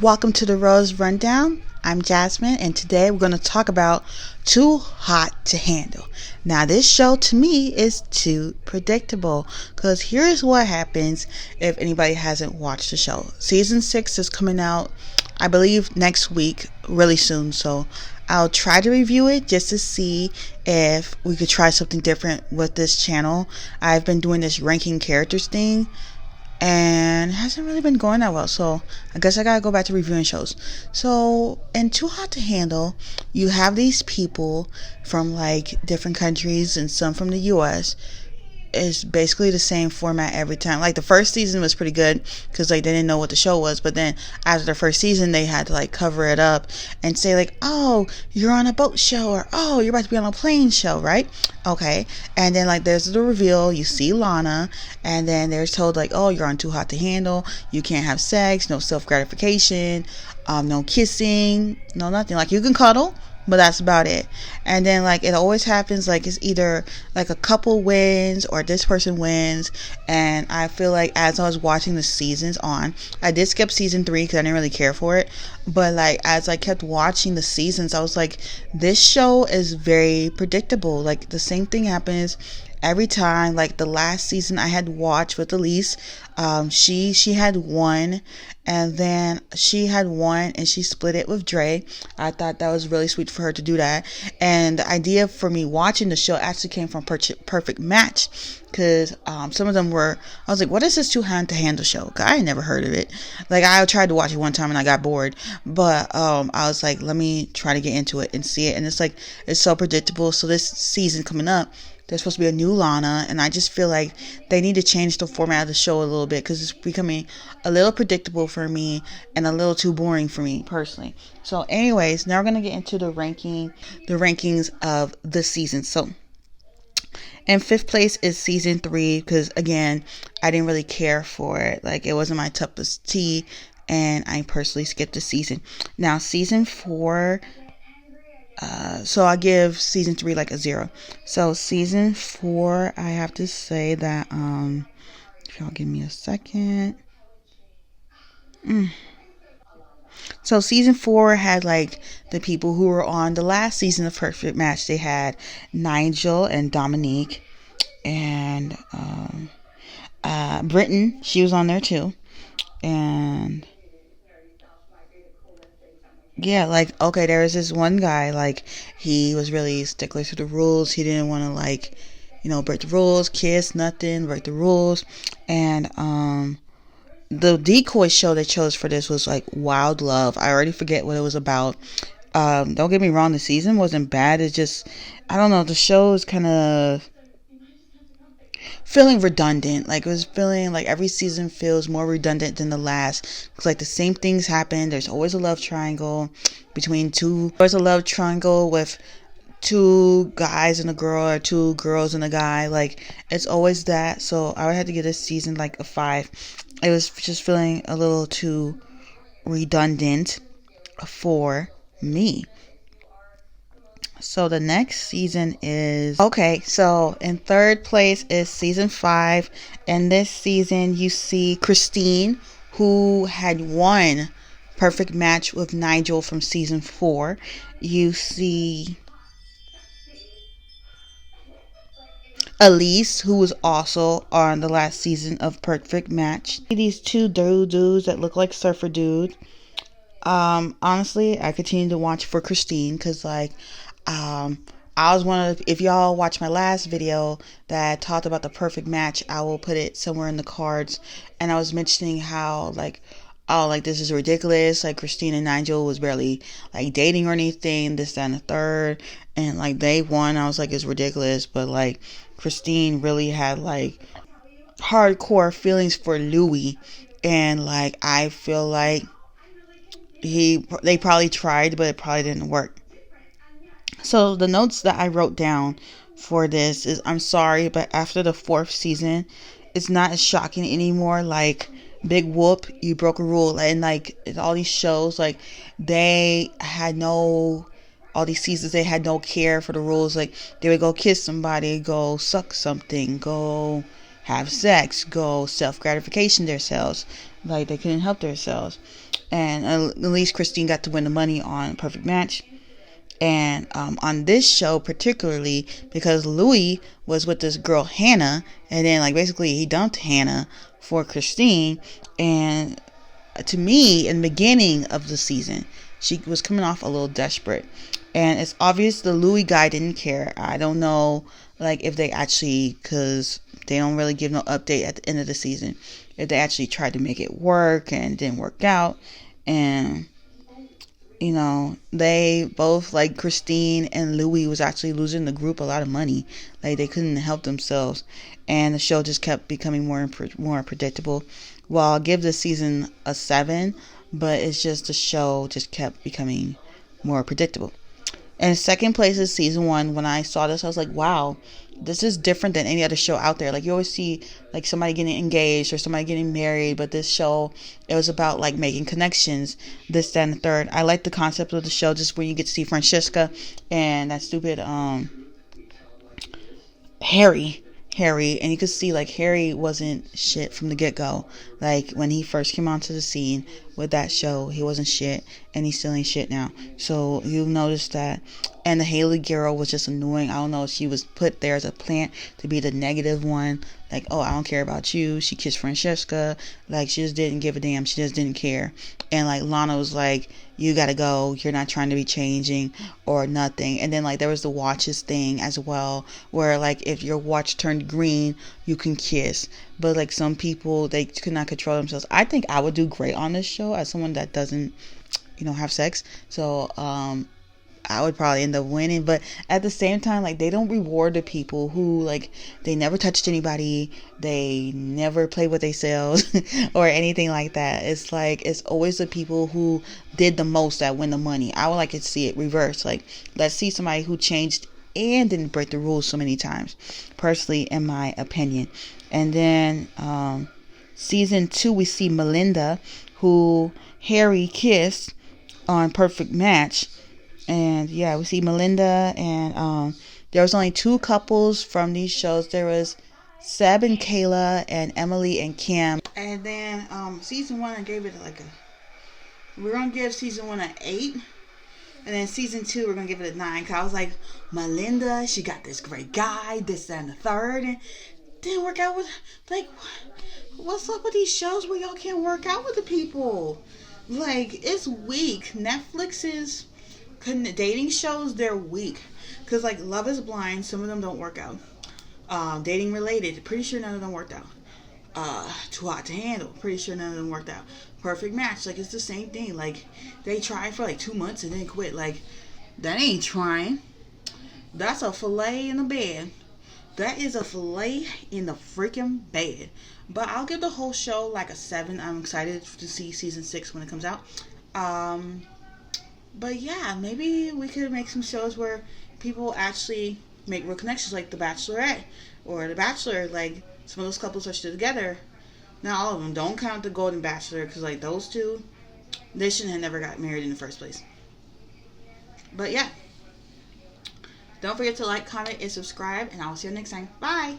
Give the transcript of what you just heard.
Welcome to the Rose Rundown. I'm Jasmine, and today we're going to talk about Too Hot to Handle. Now, this show to me is too predictable because here's what happens if anybody hasn't watched the show. Season 6 is coming out, I believe, next week, really soon. So I'll try to review it just to see if we could try something different with this channel. I've been doing this ranking characters thing and it hasn't really been going that well, so I guess I gotta go back to reviewing shows. So in Too Hot to Handle, you have these people from like different countries and some from the US. It's basically the same format every time. Like the first season was pretty good because like they didn't know what the show was, but then after the first season they had to like cover it up and say like, oh, you're on a boat show, or oh, you're about to be on a plane show, right? Okay. And then like there's the reveal, you see Lana, and then they're told like, oh, you're on Too Hot to Handle, you can't have sex, no self gratification, no kissing, no nothing. Like you can cuddle, but that's about it. And then like it always happens, like it's either like a couple wins or this person wins. And I feel like as I was watching the seasons on, I did skip season 3 because I didn't really care for it, but like as I kept watching the seasons, I was like, this show is very predictable. Like the same thing happens every time. Like the last season I had watched with Elise, she had won, and then she had won and she split it with Dre. I thought that was really sweet for her to do that. And the idea for me watching the show actually came from Perfect Match, because some of them were, I was like, what is this Too Hot to Handle show? I had never heard of it. Like I tried to watch it one time and I got bored, but I was like, let me try to get into it and see it. And it's like, it's so predictable. So this season coming up, there's supposed to be a new Lana, and I just feel like they need to change the format of the show a little bit because it's becoming a little predictable for me and a little too boring for me personally. So anyways, now we're going to get into the rankings of the season. So in 5th place is season 3, because again, I didn't really care for it. Like it wasn't my cup of tea, and I personally skipped the season. Now season 4, so I give season 3 like a 0. So season 4, I have to say that if y'all give me a second. So season 4 had like the people who were on the last season of Perfect Match. They had Nigel and Dominique, and Britain. She was on there too, and yeah, like okay, there was this one guy, like he was really stickler to the rules. He didn't want to like, break the rules, kiss, nothing, break the rules. And the decoy show they chose for this was like Wild Love. I already forget what it was about. Don't get me wrong, the season wasn't bad. It's just, I don't know, the show is kind of feeling redundant. Like it was feeling like every season feels more redundant than the last, because like the same things happen. There's always a love triangle between two. There's a love triangle with two guys and a girl, or two girls and a guy. Like it's always that. So I would have to give this season like a 5. It was just feeling a little too redundant for me. So the next season is, okay, so in 3rd place is season 5. And this season you see Christine, who had won Perfect Match with Nigel from season 4. You see Elise, who was also on the last season of Perfect Match. These two dudes that look like surfer dudes. Honestly, I continue to watch for Christine because like I was one of, if y'all watch my last video that talked about the Perfect Match, I will put it somewhere in the cards. And I was mentioning how like, oh, like this is ridiculous. Like Christine and Nigel was barely like dating or anything, this, that, and the third. And like they won. I was like, it's ridiculous. But like Christine really had like hardcore feelings for Louis. And like I feel like they probably tried, but it probably didn't work. So the notes that I wrote down for this is, I'm sorry, but after the 4th season, it's not as shocking anymore. Like big whoop, you broke a rule. And like all these shows, like they had no, all these seasons they had no care for the rules. Like they would go kiss somebody, go suck something, go have sex, go self gratification themselves. Like they couldn't help themselves. And at least Christine got to win the money on Perfect Match. And on this show particularly, because Louis was with this girl Hannah, and then like basically he dumped Hannah for Christine. And to me, in the beginning of the season, she was coming off a little desperate, and it's obvious the Louis guy didn't care. I don't know, like if they actually, because they don't really give no update at the end of the season, if they actually tried to make it work and it didn't work out. And they both, like Christine and Louis, was actually losing the group a lot of money. Like they couldn't help themselves, and the show just kept becoming more predictable. Well, I'll give this season a 7, but it's just the show just kept becoming more predictable. And second place is season 1. When I saw this, I was like, wow, this is different than any other show out there. Like you always see like somebody getting engaged or somebody getting married, but this show, it was about like making connections, this, that, and the third. I like the concept of the show, just when you get to see Francesca and that stupid Harry, and you could see like Harry wasn't shit from the get-go. Like when he first came onto the scene with that show, he wasn't shit, and he still ain't shit now. So you'll notice that. And the Haley girl was just annoying. I don't know if she was put there as a plant to be the negative one. Like, oh, I don't care about you. She kissed Francesca. Like, she just didn't give a damn. She just didn't care. And like Lana was like, you gotta go. You're not trying to be changing or nothing. And then like there was the watches thing as well, where like if your watch turned green, you can kiss. But like some people, they could not control themselves. I think I would do great on this show as someone that doesn't, have sex. So I would probably end up winning. But at the same time, like they don't reward the people who like they never touched anybody, they never played with themselves or anything like that. It's like it's always the people who did the most that win the money. I would like to see it reversed. Like let's see somebody who changed and didn't break the rules so many times, personally, in my opinion. And then season 2, we see Melinda, who Harry kissed on Perfect Match. And yeah, we see Melinda, and there was only 2 couples from these shows. There was Seb and Kayla, and Emily and Kim. And then season 1, I gave it like we're gonna give season 1 an 8, and then season 2 we're gonna give it a 9. Cause I was like, Melinda, she got this great guy, this, that, and the third, and didn't work out with, like, what's up with these shows where y'all can't work out with the people? Like, it's weak. Netflix is dating shows, they're weak, because like Love is Blind, some of them don't work out. Dating Related, pretty sure none of them worked out. Too Hot to Handle, pretty sure none of them worked out. Perfect Match, like it's the same thing. Like they tried for like 2 months and then quit. Like that ain't trying. That's a fillet in the bed. That is a fillet in the freaking bed. But I'll give the whole show like a 7. I'm excited to see season 6 when it comes out. But yeah, maybe we could make some shows where people actually make real connections, like The Bachelorette or The Bachelor. Like some of those couples are still together. Not all of them. Don't count the Golden Bachelor, because like those two, they shouldn't have never got married in the first place. But yeah, don't forget to like, comment, and subscribe, and I will see you next time. Bye.